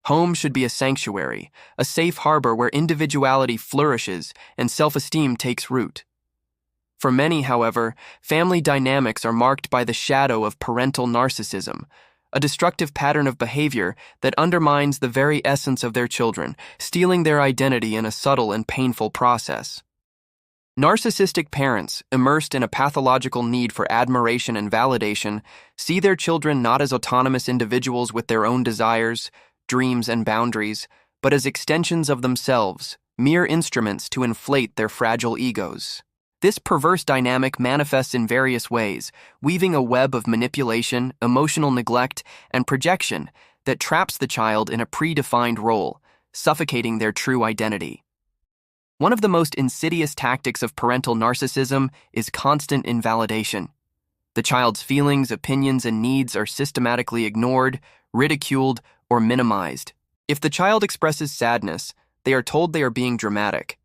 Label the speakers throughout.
Speaker 1: Home should be a sanctuary, a safe harbor where individuality flourishes and self-esteem takes root. For many, however, family dynamics are marked by the shadow of parental narcissism, a destructive pattern of behavior that undermines the very essence of their children, stealing their identity in a subtle and painful process. Narcissistic parents, immersed in a pathological need for admiration and validation, see their children not as autonomous individuals with their own desires, dreams, and boundaries, but as extensions of themselves, mere instruments to inflate their fragile egos. This perverse dynamic manifests in various ways, weaving a web of manipulation, emotional neglect, and projection that traps the child in a predefined role, suffocating their true identity. One of the most insidious tactics of parental narcissism is constant invalidation. The child's feelings, opinions, and needs are systematically ignored, ridiculed, or minimized. If the child expresses sadness, they are told they are being dramatic.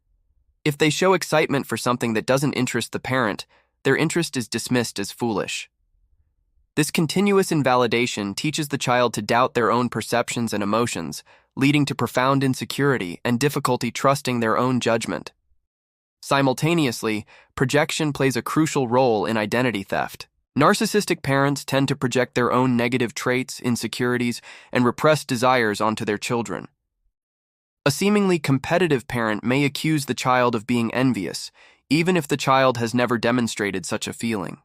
Speaker 1: If they show excitement for something that doesn't interest the parent, their interest is dismissed as foolish. This continuous invalidation teaches the child to doubt their own perceptions and emotions, leading to profound insecurity and difficulty trusting their own judgment. Simultaneously, projection plays a crucial role in identity theft. Narcissistic parents tend to project their own negative traits, insecurities, and repressed desires onto their children. A seemingly competitive parent may accuse the child of being envious, even if the child has never demonstrated such a feeling.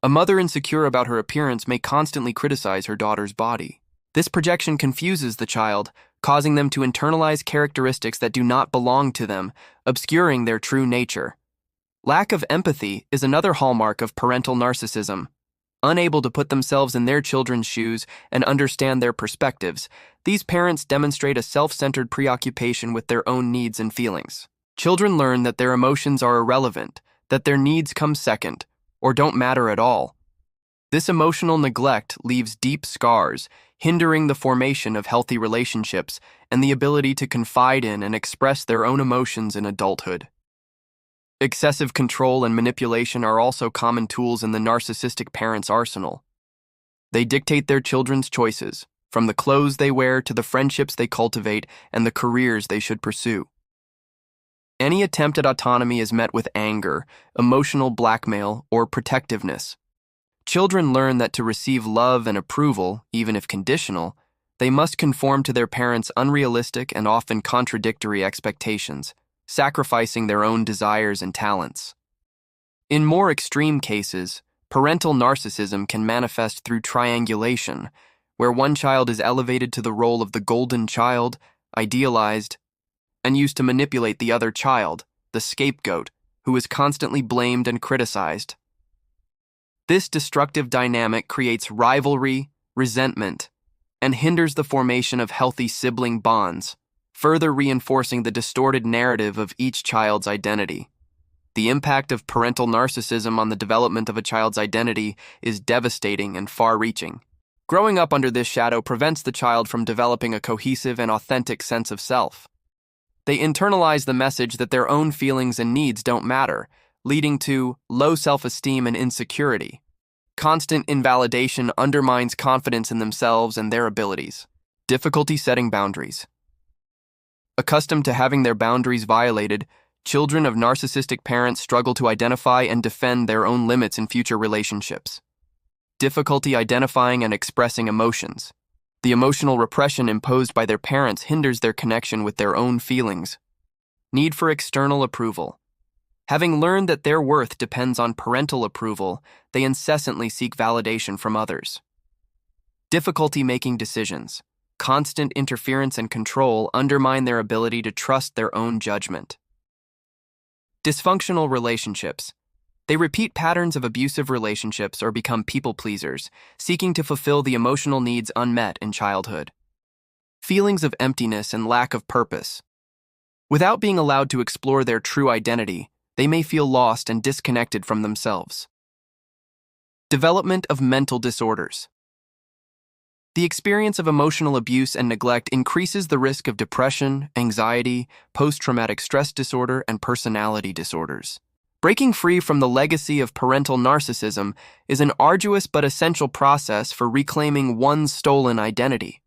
Speaker 1: A mother insecure about her appearance may constantly criticize her daughter's body. This projection confuses the child, causing them to internalize characteristics that do not belong to them, obscuring their true nature. Lack of empathy is another hallmark of parental narcissism. Unable to put themselves in their children's shoes and understand their perspectives, these parents demonstrate a self-centered preoccupation with their own needs and feelings. Children learn that their emotions are irrelevant, that their needs come second, or don't matter at all. This emotional neglect leaves deep scars, hindering the formation of healthy relationships and the ability to confide in and express their own emotions in adulthood. Excessive control and manipulation are also common tools in the narcissistic parent's arsenal. They dictate their children's choices, from the clothes they wear to the friendships they cultivate and the careers they should pursue. Any attempt at autonomy is met with anger, emotional blackmail, or protectiveness. Children learn that to receive love and approval, even if conditional, they must conform to their parents' unrealistic and often contradictory expectations, sacrificing their own desires and talents. In more extreme cases, parental narcissism can manifest through triangulation, where one child is elevated to the role of the golden child, idealized, and used to manipulate the other child, the scapegoat, who is constantly blamed and criticized. This destructive dynamic creates rivalry, resentment, and hinders the formation of healthy sibling bonds, further reinforcing the distorted narrative of each child's identity. The impact of parental narcissism on the development of a child's identity is devastating and far-reaching. Growing up under this shadow prevents the child from developing a cohesive and authentic sense of self. They internalize the message that their own feelings and needs don't matter, leading to low self-esteem and insecurity. Constant invalidation undermines confidence in themselves and their abilities. Difficulty setting boundaries. Accustomed to having their boundaries violated, children of narcissistic parents struggle to identify and defend their own limits in future relationships. Difficulty identifying and expressing emotions. The emotional repression imposed by their parents hinders their connection with their own feelings. Need for external approval. Having learned that their worth depends on parental approval, they incessantly seek validation from others. Difficulty making decisions. Constant interference and control undermine their ability to trust their own judgment. Dysfunctional relationships. They repeat patterns of abusive relationships or become people-pleasers, seeking to fulfill the emotional needs unmet in childhood. Feelings of emptiness and lack of purpose. Without being allowed to explore their true identity, they may feel lost and disconnected from themselves. Development of mental disorders. The experience of emotional abuse and neglect increases the risk of depression, anxiety, post-traumatic stress disorder, and personality disorders. Breaking free from the legacy of parental narcissism is an arduous but essential process for reclaiming one's stolen identity.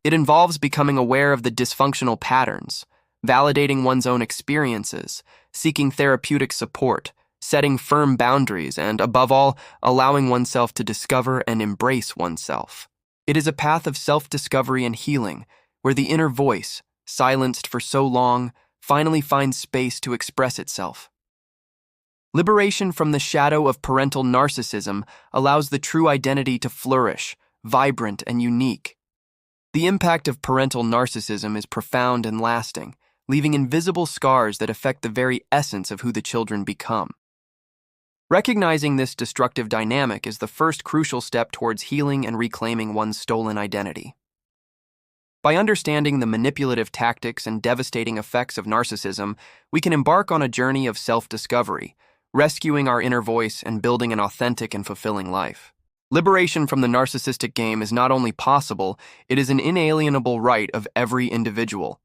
Speaker 1: It involves becoming aware of the dysfunctional patterns, validating one's own experiences, seeking therapeutic support, setting firm boundaries, and, above all, allowing oneself to discover and embrace oneself. It is a path of self-discovery and healing, where the inner voice, silenced for so long, finally finds space to express itself. Liberation from the shadow of parental narcissism allows the true identity to flourish, vibrant and unique. The impact of parental narcissism is profound and lasting, leaving invisible scars that affect the very essence of who the children become. Recognizing this destructive dynamic is the first crucial step towards healing and reclaiming one's stolen identity. By understanding the manipulative tactics and devastating effects of narcissism, we can embark on a journey of self-discovery, rescuing our inner voice and building an authentic and fulfilling life. Liberation from the narcissistic game is not only possible, it is an inalienable right of every individual.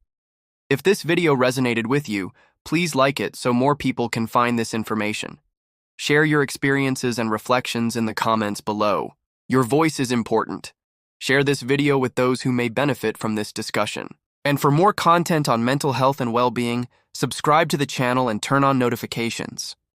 Speaker 1: If this video resonated with you, please like it so more people can find this information. Share your experiences and reflections in the comments below. Your voice is important. Share this video with those who may benefit from this discussion. And for more content on mental health and well-being, subscribe to the channel and turn on notifications.